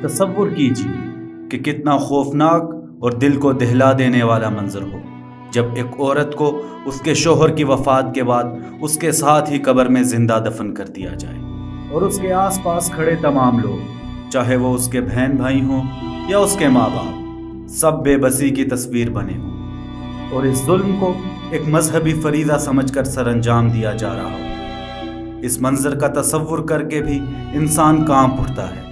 تصور کیجیے کہ کتنا خوفناک اور دل کو دہلا دینے والا منظر ہو جب ایک عورت کو اس کے شوہر کی وفات کے بعد اس کے ساتھ ہی قبر میں زندہ دفن کر دیا جائے، اور اس کے آس پاس کھڑے تمام لوگ، چاہے وہ اس کے بہن بھائی ہوں یا اس کے ماں باپ، سب بے بسی کی تصویر بنے ہوں، اور اس ظلم کو ایک مذہبی فریضہ سمجھ کر سر انجام دیا جا رہا ہو۔ اس منظر کا تصور کر کے بھی انسان کانپ اٹھتا ہے،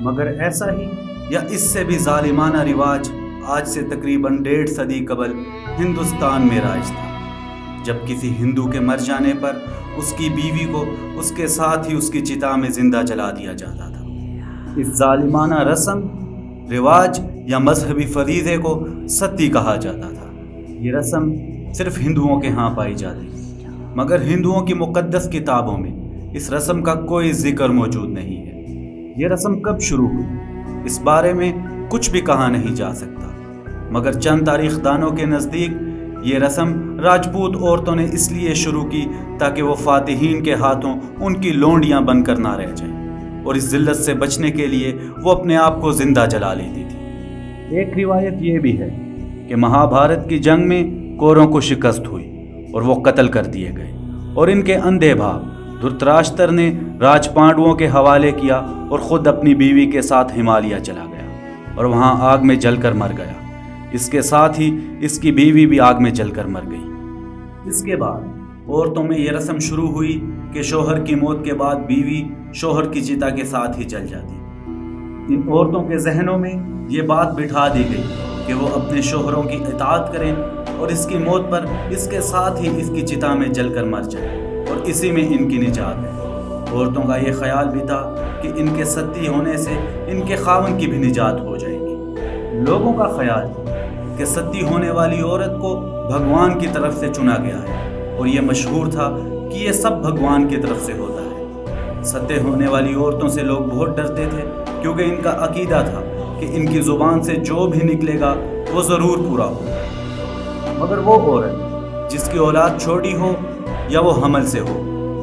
مگر ایسا ہی یا اس سے بھی ظالمانہ رواج آج سے تقریباً 1.5 صدی قبل ہندوستان میں رائج تھا، جب کسی ہندو کے مر جانے پر اس کی بیوی کو اس کے ساتھ ہی اس کی چتا میں زندہ جلا دیا جاتا تھا۔ اس ظالمانہ رسم، رواج یا مذہبی فریضے کو ستی کہا جاتا تھا۔ یہ رسم صرف ہندوؤں کے ہاں پائی جاتی، مگر ہندوؤں کی مقدس کتابوں میں اس رسم کا کوئی ذکر موجود نہیں ہے۔ یہ رسم کب شروع ہوئی اس بارے میں کچھ بھی کہا نہیں جا سکتا، مگر چند تاریخ دانوں کے نزدیک یہ رسم راجپوت عورتوں نے اس لیے شروع کی تاکہ وہ فاتحین کے ہاتھوں ان کی لونڈیاں بن کر نہ رہ جائیں، اور اس ذلت سے بچنے کے لیے وہ اپنے آپ کو زندہ جلا لیتی تھی۔ ایک روایت یہ بھی ہے کہ مہابھارت کی جنگ میں کوروں کو شکست ہوئی اور وہ قتل کر دیے گئے، اور ان کے اندھے بھائی دھرتراشٹر نے راج پانڈووں کے حوالے کیا اور خود اپنی بیوی کے ساتھ ہمالیہ چلا گیا اور وہاں آگ میں جل کر مر گیا۔ اس کے ساتھ ہی اس کی بیوی بھی آگ میں جل کر مر گئی۔ اس کے بعد عورتوں میں یہ رسم شروع ہوئی کہ شوہر کی موت کے بعد بیوی شوہر کی چتا کے ساتھ ہی جل جاتی۔ ان عورتوں کے ذہنوں میں یہ بات بٹھا دی گئی کہ وہ اپنے شوہروں کی اطاعت کریں اور اس کی موت پر اس کے ساتھ ہی اس کی چتا میں جل کر مر جائیں، اور اسی میں ان کی نجات ہے۔ عورتوں کا یہ خیال بھی تھا کہ ان کے ستی ہونے سے ان کے خاوند کی بھی نجات ہو جائے گی۔ لوگوں کا خیال کہ ستی ہونے والی عورت کو بھگوان کی طرف سے چنا گیا ہے، اور یہ مشہور تھا کہ یہ سب بھگوان کی طرف سے ہوتا ہے۔ ستے ہونے والی عورتوں سے لوگ بہت ڈرتے تھے، کیونکہ ان کا عقیدہ تھا کہ ان کی زبان سے جو بھی نکلے گا وہ ضرور پورا ہوگا، مگر وہ عورت جس کی اولاد چھوٹی ہو یا وہ حمل سے ہو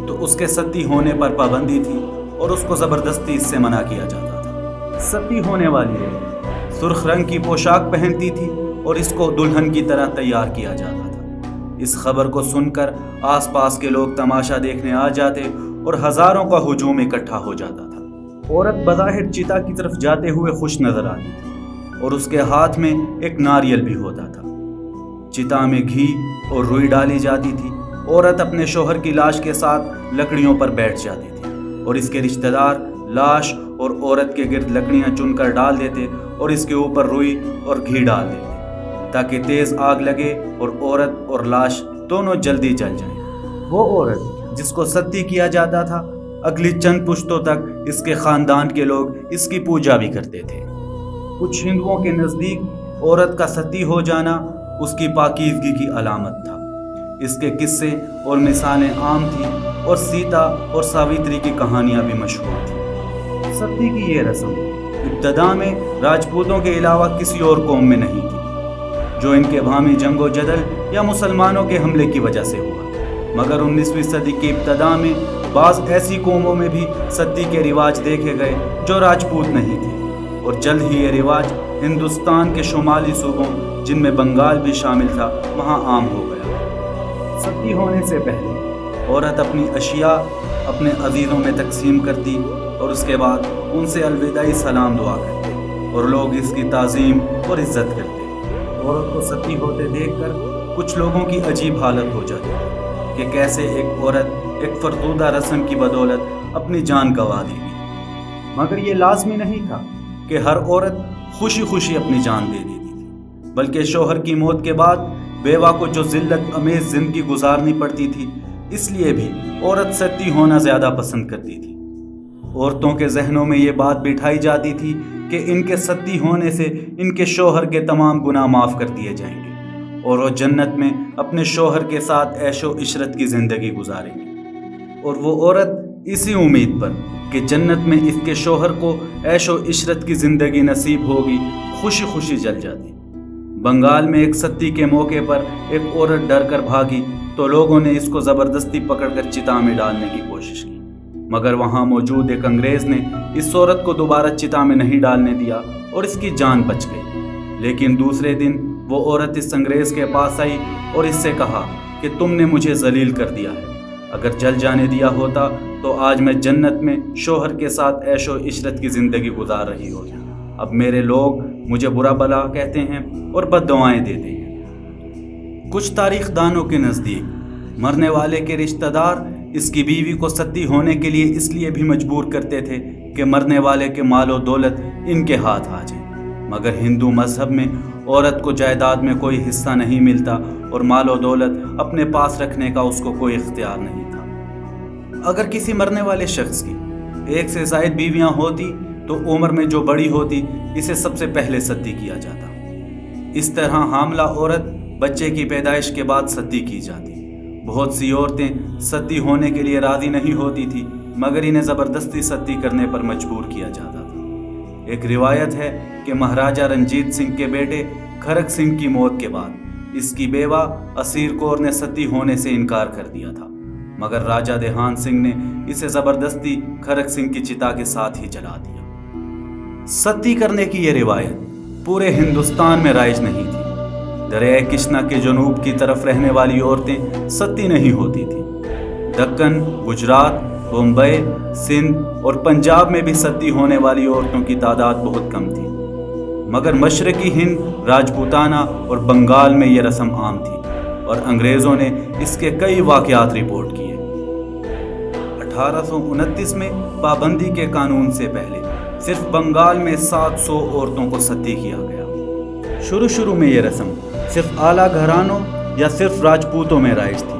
تو اس کے ستی ہونے پر پابندی تھی، اور اس کو زبردستی اس سے منع کیا جاتا تھا۔ ستی ہونے والی عورت سرخ رنگ کی پوشاک پہنتی تھی اور اس کو دلہن کی طرح تیار کیا جاتا تھا۔ اس خبر کو سن کر آس پاس کے لوگ تماشا دیکھنے آ جاتے اور ہزاروں کا ہجوم اکٹھا ہو جاتا تھا۔ عورت بظاہر چتا کی طرف جاتے ہوئے خوش نظر آتی تھی، اور اس کے ہاتھ میں ایک ناریل بھی ہوتا تھا۔ چتا میں گھی اور روئی ڈالی جاتی تھی۔ عورت اپنے شوہر کی لاش کے ساتھ لکڑیوں پر بیٹھ جاتی تھی، اور اس کے رشتہ دار لاش اور عورت کے گرد لکڑیاں چن کر ڈال دیتے اور اس کے اوپر روئی اور گھی ڈال دیتے تاکہ تیز آگ لگے اور عورت اور لاش دونوں جلدی جل جائیں۔ وہ عورت جس کو ستی کیا جاتا تھا، اگلی چند پشتوں تک اس کے خاندان کے لوگ اس کی پوجا بھی کرتے تھے۔ کچھ ہندوؤں کے نزدیک عورت کا ستی ہو جانا اس کی پاکیزگی کی علامت تھا۔ اس کے قصے اور مثالیں عام تھیں، اور سیتا اور ساوتری کی کہانیاں بھی مشہور تھیں۔ ستی کی یہ رسم ابتدا میں راجپوتوں کے علاوہ کسی اور قوم میں نہیں تھی، جو ان کے باہمی جنگ و جدل یا مسلمانوں کے حملے کی وجہ سے ہوا، مگر 19ویں صدی کی ابتدا میں بعض ایسی قوموں میں بھی ستی کے رواج دیکھے گئے جو راجپوت نہیں تھے، اور جلد ہی یہ رواج ہندوستان کے شمالی صوبوں جن میں بنگال بھی شامل تھا وہاں عام ہو گیا۔ ستی ہونے سے پہلے عورت اپنی اشیاء اپنے عزیزوں میں تقسیم کرتی، اور اس کے بعد ان سے الوداعی سلام دعا کرتے، اور لوگ اس کی تعظیم اور عزت کرتے۔ عورت کو ستی ہوتے دیکھ کر کچھ لوگوں کی عجیب حالت ہو جاتی کہ کیسے ایک عورت ایک فرسودہ رسم کی بدولت اپنی جان گنوا دے گی، مگر یہ لازمی نہیں تھا کہ ہر عورت خوشی خوشی اپنی جان دے دیتی تھی، بلکہ شوہر کی موت کے بعد بیوہ کو جو ذلت امیز زندگی گزارنی پڑتی تھی، اس لیے بھی عورت ستی ہونا زیادہ پسند کرتی تھی۔ عورتوں کے ذہنوں میں یہ بات بٹھائی جاتی تھی کہ ان کے ستی ہونے سے ان کے شوہر کے تمام گناہ معاف کر دیے جائیں گے، اور وہ جنت میں اپنے شوہر کے ساتھ عیش و عشرت کی زندگی گزاریں گے۔ اور وہ عورت اسی امید پر کہ جنت میں اس کے شوہر کو عیش و عشرت کی زندگی نصیب ہوگی خوشی خوشی جل جاتی۔ بنگال میں ایک ستی کے موقع پر ایک عورت ڈر کر بھاگی تو لوگوں نے اس کو زبردستی پکڑ کر چتا میں ڈالنے کی کوشش کی، مگر وہاں موجود ایک انگریز نے اس عورت کو دوبارہ چتا میں نہیں ڈالنے دیا اور اس کی جان بچ گئی۔ لیکن دوسرے دن وہ عورت اس انگریز کے پاس آئی اور اس سے کہا کہ تم نے مجھے ذلیل کر دیا ہے، اگر جل جانے دیا ہوتا تو آج میں جنت میں شوہر کے ساتھ عیش و عشرت کی زندگی گزار رہی ہوتی۔ اب میرے لوگ مجھے برا بھلا کہتے ہیں اور بد دعائیں دیتے ہیں۔ کچھ تاریخ دانوں کے نزدیک مرنے والے کے رشتہ دار اس کی بیوی کو ستی ہونے کے لیے اس لیے بھی مجبور کرتے تھے کہ مرنے والے کے مال و دولت ان کے ہاتھ آ جائے، مگر ہندو مذہب میں عورت کو جائیداد میں کوئی حصہ نہیں ملتا اور مال و دولت اپنے پاس رکھنے کا اس کو کوئی اختیار نہیں تھا۔ اگر کسی مرنے والے شخص کی ایک سے زائد بیویاں ہوتی تو عمر میں جو بڑی ہوتی اسے سب سے پہلے ستی کیا جاتا۔ اس طرح حاملہ عورت بچے کی پیدائش کے بعد ستی کی جاتی۔ بہت سی عورتیں ستی ہونے کے لیے راضی نہیں ہوتی تھی، مگر انہیں زبردستی ستی کرنے پر مجبور کیا جاتا تھا۔ ایک روایت ہے کہ مہاراجہ رنجیت سنگھ کے بیٹے کھرک سنگھ کی موت کے بعد اس کی بیوہ اسیر کور نے ستی ہونے سے انکار کر دیا تھا، مگر راجہ دیہان سنگھ نے اسے زبردستی کھرک سنگھ کی چتا کے ساتھ ہی جلا دیا۔ ستی کرنے کی یہ روایت پورے ہندوستان میں رائج نہیں تھی۔ دریائے کرشنا کے جنوب کی طرف رہنے والی عورتیں ستی نہیں ہوتی تھیں۔ دکن، گجرات، بمبئی، سندھ اور پنجاب میں بھی ستی ہونے والی عورتوں کی تعداد بہت کم تھی، مگر مشرقی ہند، راجپوتانہ اور بنگال میں یہ رسم عام تھی اور انگریزوں نے اس کے کئی واقعات رپورٹ کیے۔ 1829 میں پابندی کے قانون سے پہلے صرف بنگال میں 700 عورتوں کو ستی کیا گیا۔ شروع میں یہ رسم صرف اعلیٰ گھرانوں یا صرف راجپوتوں میں رائج تھی،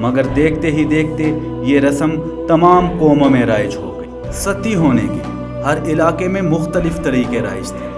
مگر دیکھتے ہی دیکھتے یہ رسم تمام قوموں میں رائج ہو گئی۔ ستی ہونے کے ہر علاقے میں مختلف طریقے رائج تھے۔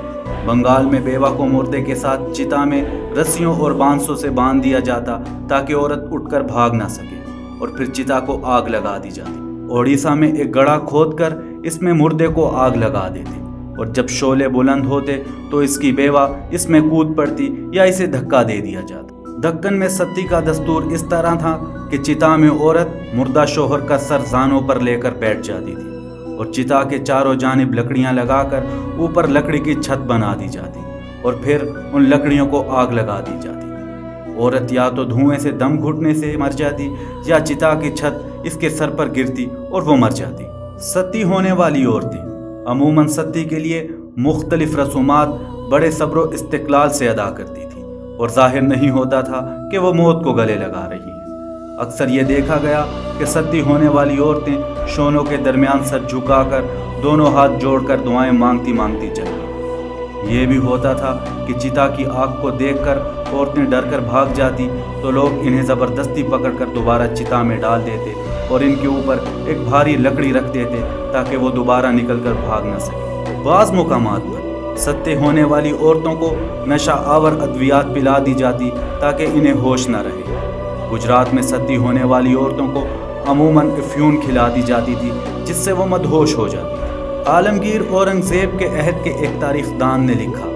بنگال میں بیوہ کو مردے کے ساتھ چتا میں رسیوں اور بانسوں سے باندھ دیا جاتا تاکہ عورت اٹھ کر بھاگ نہ سکے اور پھر چتا کو آگ لگا دی جاتی۔ اڑیسہ میں ایک گڑھا کھود کر اس میں مردے کو آگ لگا دیتے اور جب شعلے بلند ہوتے تو اس کی بیوہ اس میں کود پڑتی یا اسے دھکا دے دیا جاتا۔ دکن میں ستی کا دستور اس طرح تھا کہ چتا میں عورت مردہ شوہر کا سر زانوں پر لے کر بیٹھ جاتی تھی اور چتا کے چاروں جانب لکڑیاں لگا کر اوپر لکڑی کی چھت بنا دی جاتی اور پھر ان لکڑیوں کو آگ لگا دی جاتی۔ عورت یا تو دھوئیں سے دم گھٹنے سے مر جاتی یا چتا کی چھت اس کے سر پر گرتی اور وہ مر جاتی۔ ستی ہونے والی عورتیں عموماً ستی کے لیے مختلف رسومات بڑے صبر و استقلال سے ادا کرتی تھی اور ظاہر نہیں ہوتا تھا کہ وہ موت کو گلے لگا رہی ہیں۔ اکثر یہ دیکھا گیا کہ ستی ہونے والی عورتیں شونوں کے درمیان سر جھکا کر دونوں ہاتھ جوڑ کر دعائیں مانگتی مانگتی چلیں۔ یہ بھی ہوتا تھا کہ چتا کی آگ کو دیکھ کر عورتیں ڈر کر بھاگ جاتی تو لوگ انہیں زبردستی پکڑ کر دوبارہ چتا میں ڈال دیتے اور ان کے اوپر ایک بھاری لکڑی رکھ دیتے تاکہ وہ دوبارہ نکل کر بھاگ نہ سکے۔ بعض مقامات پر ستے ہونے والی عورتوں کو نشہ آور ادویات پلا دی جاتی تاکہ انہیں ہوش نہ رہے۔ گجرات میں ستی ہونے والی عورتوں کو عموماً افیون کھلا دی جاتی تھی جس سے وہ مدہوش ہو جاتی۔ عالمگیر اورنگزیب کے عہد کے ایک تاریخ دان نے لکھا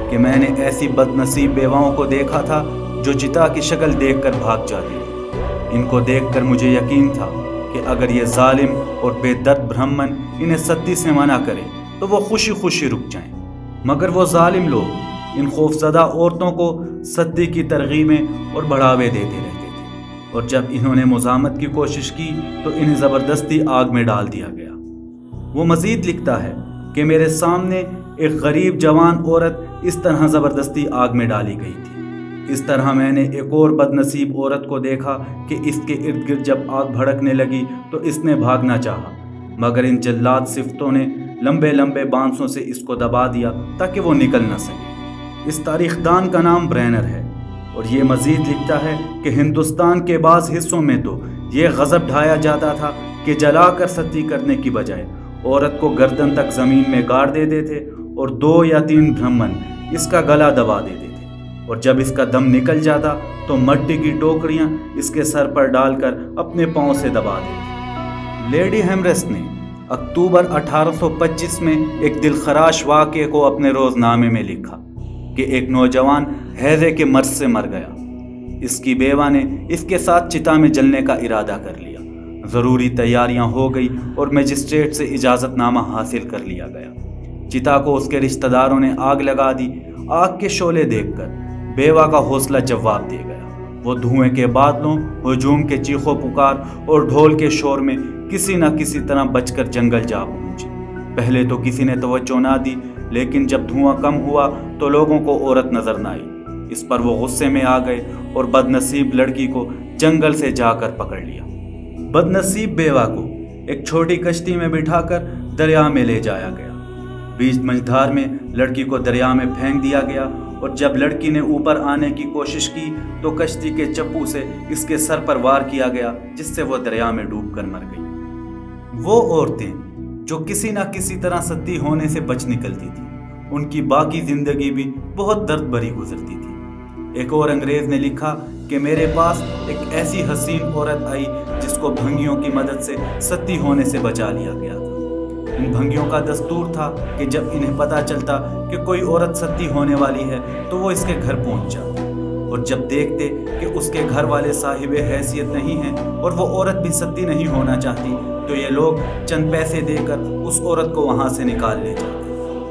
کہ میں نے ایسی بد نصیب بیواؤں کو دیکھا تھا جو چتا کی شکل دیکھ کر بھاگ جاتی تھی۔ ان کو دیکھ کر مجھے یقین تھا کہ اگر یہ ظالم اور بے درد برہمن انہیں ستی سے منع کرے تو وہ خوشی خوشی رک جائیں، مگر وہ ظالم لوگ ان خوفزدہ عورتوں کو ستی کی ترغیبیں اور بڑھاوے دیتے رہتے تھے اور جب انہوں نے مزاحمت کی کوشش کی تو انہیں زبردستی آگ میں ڈال دیا گیا۔ وہ مزید لکھتا ہے کہ میرے سامنے ایک غریب جوان عورت اس طرح زبردستی آگ میں ڈالی گئی تھی۔ اس طرح میں نے ایک اور بد نصیب عورت کو دیکھا کہ اس کے ارد گرد جب آگ بھڑکنے لگی تو اس نے بھاگنا چاہا، مگر ان جلاد صفتوں نے لمبے لمبے بانسوں سے اس کو دبا دیا تاکہ وہ نکل نہ سکے۔ اس تاریخ دان کا نام برینر ہے اور یہ مزید لکھتا ہے کہ ہندوستان کے بعض حصوں میں تو یہ غضب ڈھایا جاتا تھا کہ جلا کر ستی کرنے کی بجائے عورت کو گردن تک زمین میں گاڑ دیتے تھے اور 2 یا 3 برہمن اس کا گلا دبا دیتے تھے اور جب اس کا دم نکل جاتا تو مٹی کی ٹوکریاں اس کے سر پر ڈال کر اپنے پاؤں سے دبا دیتے۔ لیڈی ہیمریس نے اکتوبر 1825 میں ایک دلخراش واقعے کو اپنے روزنامے میں لکھا کہ ایک نوجوان ہیضے کے مرض سے مر گیا۔ اس کی بیوہ نے اس کے ساتھ چتا میں جلنے کا ارادہ کر لیا۔ ضروری تیاریاں ہو گئی اور مجسٹریٹ سے اجازت نامہ حاصل کر لیا گیا۔ چتا کو اس کے رشتہ داروں نے آگ لگا دی۔ آگ کے شعلے دیکھ کر بیوہ کا حوصلہ جواب دے گیا۔ وہ دھوئیں کے بادلوں، ہجوم کے چیخو پکار اور ڈھول کے شور میں کسی نہ کسی طرح بچ کر جنگل جا پہنچی۔ پہلے تو کسی نے توجہ نہ دی، لیکن جب دھواں کم ہوا تو لوگوں کو عورت نظر نہ آئی۔ اس پر وہ غصے میں آ گئے اور بد نصیب لڑکی کو جنگل سے جا کر پکڑ لیا۔ بد نصیب بیوہ کو ایک چھوٹی کشتی میں بٹھا کر دریا میں لے جایا گیا۔ بیچ مجھدھار میں لڑکی کو دریا میں پھینک دیا گیا، اور جب لڑکی نے اوپر آنے کی کوشش کی تو کشتی کے چپو سے اس کے سر پر وار کیا گیا، جس سے وہ دریا میں ڈوب کر مر گئی۔ وہ عورتیں جو کسی نہ کسی طرح ستی ہونے سے بچ نکلتی تھیں، ان کی باقی زندگی بھی بہت درد بھری گزرتی تھی۔ ایک اور انگریز نے لکھا کہ میرے پاس ایک ایسی حسین عورت آئی جس کو بھنگیوں کی مدد سے ستی ہونے سے بچا لیا گیا تھا۔ ان بھنگیوں کا دستور تھا کہ جب انہیں پتہ چلتا کہ کوئی عورت ستی ہونے والی ہے تو وہ اس کے گھر پہنچ جاتے، اور جب دیکھتے کہ اس کے گھر والے صاحب حیثیت نہیں ہیں اور وہ عورت بھی ستی نہیں ہونا چاہتی تو یہ لوگ چند پیسے دے کر اس عورت کو وہاں سے نکال لے جاتے۔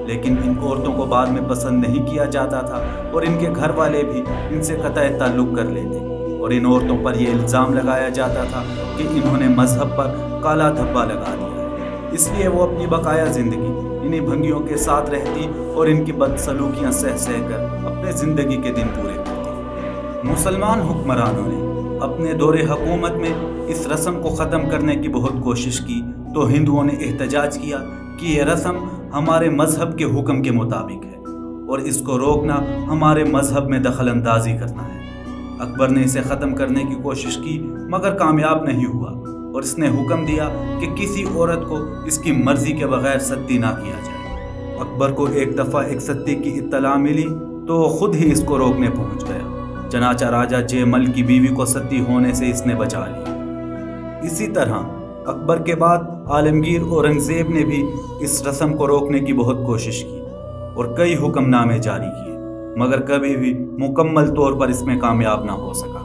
لیکن ان عورتوں کو بعد میں پسند نہیں کیا جاتا تھا، اور ان کے گھر والے بھی ان سے قطع تعلق کر لیتے، اور ان عورتوں پر یہ الزام لگایا جاتا تھا کہ انہوں نے مذہب پر کالا دھبا لگا دیا ہے۔ اس لیے وہ اپنی بقایا زندگی انہی بھنگیوں کے ساتھ رہتی اور ان کی بدسلوکیاں سہ سہ کر اپنے زندگی کے دن پورے کرتی۔ مسلمان حکمرانوں نے اپنے دور حکومت میں اس رسم کو ختم کرنے کی بہت کوشش کی تو ہندوؤں نے احتجاج کیا کہ یہ رسم ہمارے مذہب کے حکم کے مطابق ہے اور اس کو روکنا ہمارے مذہب میں دخل اندازی کرنا ہے۔ اکبر نے اسے ختم کرنے کی کوشش کی مگر کامیاب نہیں ہوا، اور اس نے حکم دیا کہ کسی عورت کو اس کی مرضی کے بغیر ستی نہ کیا جائے۔ اکبر کو ایک دفعہ ایک ستی کی اطلاع ملی تو وہ خود ہی اس کو روکنے پہنچ گیا۔ چنانچہ راجہ جے مل کی بیوی کو ستی ہونے سے اس نے بچا لیا۔ اسی طرح اکبر کے بعد عالمگیر اورنگزیب نے بھی اس رسم کو روکنے کی بہت کوشش کی اور کئی حکم نامے جاری کیے، مگر کبھی بھی مکمل طور پر اس میں کامیاب نہ ہو سکا۔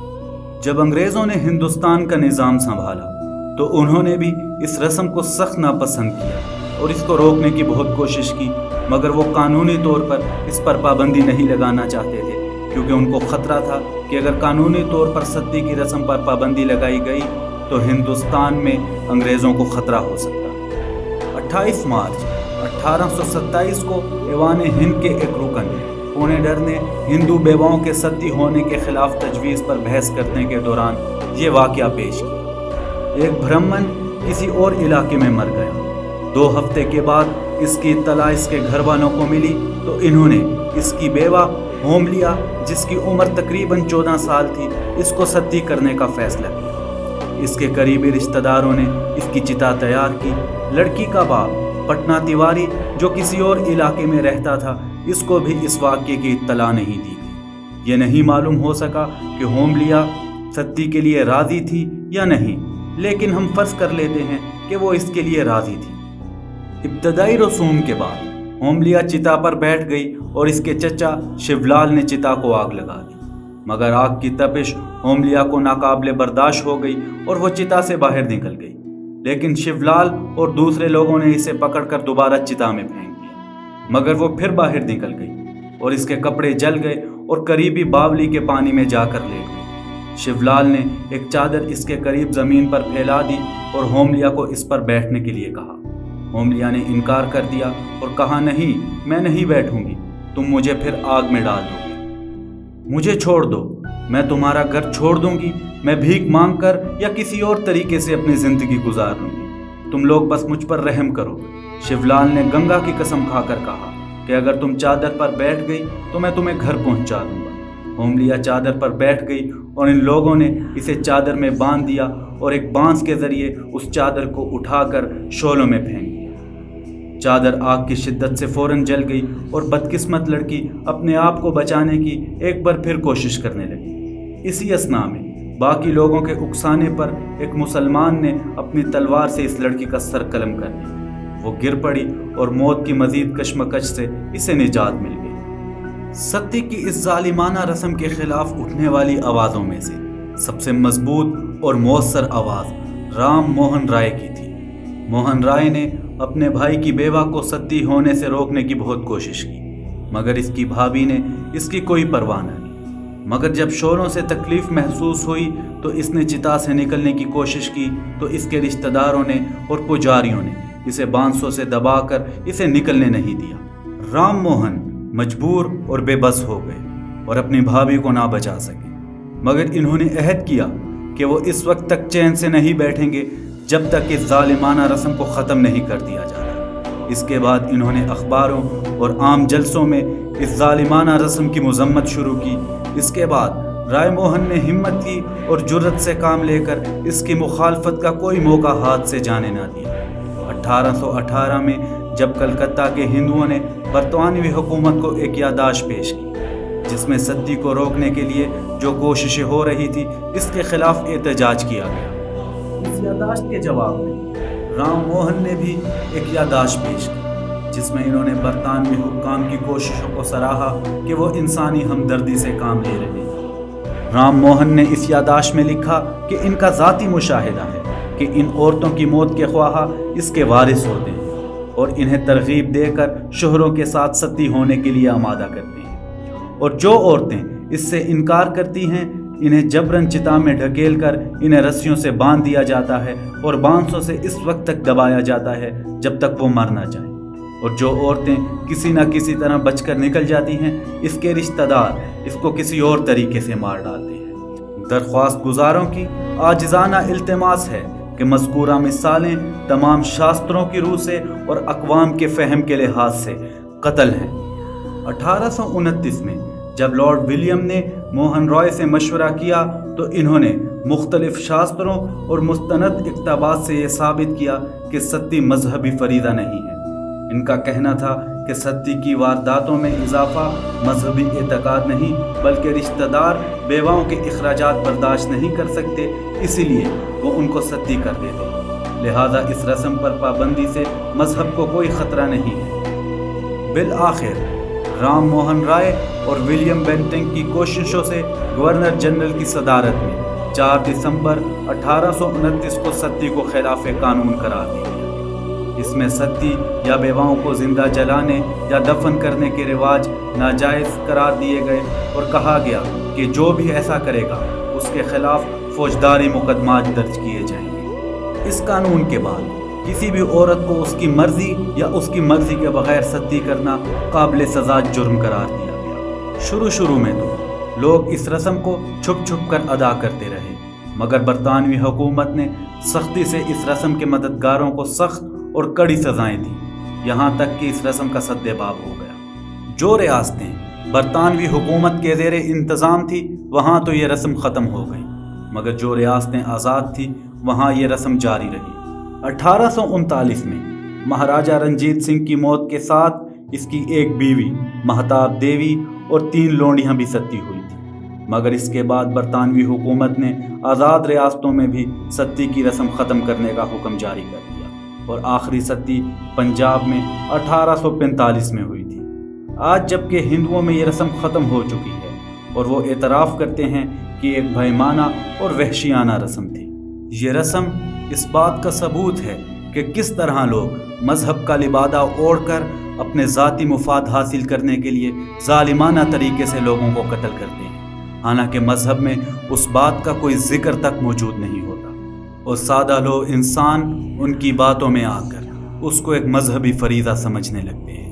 جب انگریزوں نے ہندوستان کا نظام سنبھالا تو انہوں نے بھی اس رسم کو سخت ناپسند کیا اور اس کو روکنے کی بہت کوشش کی، مگر وہ قانونی طور پر اس پر پابندی نہیں لگانا چاہتے تھے، کیونکہ ان کو خطرہ تھا کہ اگر قانونی طور پر ستی کی رسم پر پابندی لگائی گئی تو ہندوستان میں انگریزوں کو خطرہ ہو سکتا۔ 28 مارچ 1827 کو ایوان ہند کے ایک رکن پونیڈر نے ہندو بیواؤں کے ستی ہونے کے خلاف تجویز پر بحث کرنے کے دوران یہ واقعہ پیش کیا۔ ایک برہمن کسی اور علاقے میں مر گیا۔ 2 ہفتے کے بعد اس کی اطلاع اس کے گھر والوں کو ملی تو انہوں نے اس کی بیوہ ہوملیا، جس کی عمر تقریباً 14 سال تھی، اس کو ستی کرنے کا فیصلہ کیا۔ اس کے قریبی رشتہ داروں نے اس کی چتا تیار کی۔ لڑکی کا باپ پٹنہ تیواری جو کسی اور علاقے میں رہتا تھا، اس کو بھی اس واقعے کی اطلاع نہیں دی گئی۔ یہ نہیں معلوم ہو سکا کہ ہوملیا ستی کے لیے راضی تھی یا نہیں، لیکن ہم فرض کر لیتے ہیں کہ وہ اس کے لیے راضی تھی۔ ابتدائی رسوم کے بعد ہوملیا چتا پر بیٹھ گئی اور اس کے چچا شیولال نے چتا کو آگ لگا دی، مگر آگ کی تپش ہوملیا کو ناقابل برداشت ہو گئی اور وہ چتا سے باہر نکل گئی، لیکن شیولال اور دوسرے لوگوں نے اسے پکڑ کر دوبارہ چتا میں پھینک دیا، مگر وہ پھر باہر نکل گئی اور اس کے کپڑے جل گئے اور قریبی باولی کے پانی میں جا کر لیٹ گئی۔ شیولال نے ایک چادر اس کے قریب زمین پر پھیلا دی اور ہوملیا کو اس پر بیٹھنے کے لیے کہا۔ ہوملیا نے انکار کر دیا اور کہا، نہیں، میں نہیں بیٹھوں گی، تم مجھے پھر آگ میں ڈال دو گے، مجھے چھوڑ دو، میں تمہارا گھر چھوڑ دوں گی، میں بھیک مانگ کر یا کسی اور طریقے سے اپنی زندگی گزار لوں گی، تم لوگ بس مجھ پر رحم کرو۔ شیولال نے گنگا کی قسم کھا کر کہا کہ اگر تم چادر پر بیٹھ گئی تو میں تمہیں گھر پہنچا دوں گا۔ ہوملیا چادر پر بیٹھ گئی اور ان لوگوں نے اسے چادر میں باندھ دیا اور ایک بانس کے ذریعے اس چادر کو اٹھا کر شعلوں میں پھینک دیا۔ چادر آگ کی شدت سے فوراً جل گئی اور بدقسمت لڑکی اپنے آپ کو بچانے کی ایک بار پھر کوشش کرنے لگی۔ اسی اثناء میں باقی لوگوں کے اکسانے پر ایک مسلمان نے اپنی تلوار سے اس لڑکی کا سر قلم کر دیا۔ وہ گر پڑی اور موت کی مزید کشمکش سے اسے نجات مل گئی۔ ستی کی اس ظالمانہ رسم کے خلاف اٹھنے والی آوازوں میں سے سب سے مضبوط اور مؤثر آواز رام موہن رائے کی تھی۔ موہن رائے نے اپنے بھائی کی بیوہ کو ستی ہونے سے روکنے کی بہت کوشش کی، مگر اس کی بھابھی نے اس کی کوئی پرواہ نہ کی۔ مگر جب شوروں سے تکلیف محسوس ہوئی تو اس نے چتا سے نکلنے کی کوشش کی تو اس کے رشتہ داروں نے اور پجاریوں نے اسے بانسوں سے دبا کر اسے نکلنے نہیں دیا۔ رام موہن مجبور اور بے بس ہو گئے اور اپنی بھابھی کو نہ بچا سکے، مگر انہوں نے عہد کیا کہ وہ اس وقت تک چین سے نہیں بیٹھیں گے جب تک اس ظالمانہ رسم کو ختم نہیں کر دیا جاتا۔ اس کے بعد انہوں نے اخباروں اور عام جلسوں میں اس ظالمانہ رسم کی مذمت شروع کی۔ اس کے بعد رائے موہن نے ہمت کی اور جرأت سے کام لے کر اس کی مخالفت کا کوئی موقع ہاتھ سے جانے نہ دیا۔ 1818 میں جب کلکتہ کے ہندوؤں نے برطانوی حکومت کو ایک یادداشت پیش کی جس میں ستی کو روکنے کے لیے جو کوششیں ہو رہی تھی اس کے خلاف احتجاج کیا گیا، اس یادداشت کے جواب میں رام موہن نے بھی ایک یادداشت پیش کی جس میں انہوں نے برطانوی حکام کی کوششوں کو سراہا کہ وہ انسانی ہمدردی سے کام لے رہے ہیں۔ رام موہن نے اس یادداشت میں لکھا کہ ان کا ذاتی مشاہدہ ہے کہ ان عورتوں کی موت کے خواہاں اس کے وارث ہوتے ہیں اور انہیں ترغیب دے کر شوہروں کے ساتھ ستی ہونے کے لیے آمادہ کرتے ہیں، اور جو عورتیں اس سے انکار کرتی ہیں انہیں جبراً چتا میں ڈھکیل کر انہیں رسیوں سے باندھ دیا جاتا ہے اور بانسوں سے اس وقت تک دبایا جاتا ہے جب تک وہ مر نہ جائیں، اور جو عورتیں کسی نہ کسی طرح بچ کر نکل جاتی ہیں اس کے رشتہ دار اس کو کسی اور طریقے سے مار ڈالتے ہیں۔ درخواست گزاروں کی عاجزانہ التماس ہے کہ مذکورہ مثالیں تمام شاستروں کی روح سے اور اقوام کے فہم کے لحاظ سے قتل ہیں۔ 1829 میں جب لارڈ ولیم نے موہن رائے سے مشورہ کیا تو انہوں نے مختلف شاستروں اور مستند اقتباسات سے یہ ثابت کیا کہ ستی مذہبی فریضہ نہیں ہے۔ ان کا کہنا تھا کہ ستی کی وارداتوں میں اضافہ مذہبی اعتقاد نہیں بلکہ رشتہ دار بیواؤں کے اخراجات برداشت نہیں کر سکتے، اسی لیے وہ ان کو ستی کر دیتے، لہذا اس رسم پر پابندی سے مذہب کو کوئی خطرہ نہیں ہے۔ بالآخر رام موہن رائے اور ولیم بینٹنگ کی کوششوں سے گورنر جنرل کی صدارت میں 4 دسمبر 1829 کو ستی کو خلاف قانون قرار دیا۔ اس میں ستی یا بیواؤں کو زندہ جلانے یا دفن کرنے کے رواج ناجائز قرار دیے گئے اور کہا گیا کہ جو بھی ایسا کرے گا اس کے خلاف فوجداری مقدمات درج کیے جائیں گے۔ اس قانون کے بعد کسی بھی عورت کو اس کی مرضی یا اس کی مرضی کے بغیر ستی کرنا قابل سزا جرم قرار دیا گیا۔ شروع میں تو لوگ اس رسم کو چھپ چھپ کر ادا کرتے رہے، مگر برطانوی حکومت نے سختی سے اس رسم کے مددگاروں کو سخت اور کڑی سزائیں دیں، یہاں تک کہ اس رسم کا سدباب ہو گیا۔ جو ریاستیں برطانوی حکومت کے زیر انتظام تھی وہاں تو یہ رسم ختم ہو گئی، مگر جو ریاستیں آزاد تھیں وہاں یہ رسم جاری رہی۔ 1839 میں مہاراجہ رنجیت سنگھ کی موت کے ساتھ اس کی ایک بیوی مہتاب دیوی اور 3 لونڈیاں بھی ستی ہوئی تھیں، مگر اس کے بعد برطانوی حکومت نے آزاد ریاستوں میں بھی ستی کی رسم ختم کرنے کا حکم جاری کر دیا، اور آخری ستی پنجاب میں 1845 میں ہوئی تھی۔ آج جبکہ ہندوؤں میں یہ رسم ختم ہو چکی ہے اور وہ اعتراف کرتے ہیں کہ ایک بھائمانہ اور وحشیانہ رسم تھی، یہ رسم اس بات کا ثبوت ہے کہ کس طرح لوگ مذہب کا لبادہ اوڑھ کر اپنے ذاتی مفاد حاصل کرنے کے لیے ظالمانہ طریقے سے لوگوں کو قتل کرتے ہیں، حالانکہ مذہب میں اس بات کا کوئی ذکر تک موجود نہیں ہوتا، اور سادہ لوگ انسان ان کی باتوں میں آ کر اس کو ایک مذہبی فریضہ سمجھنے لگتے ہیں۔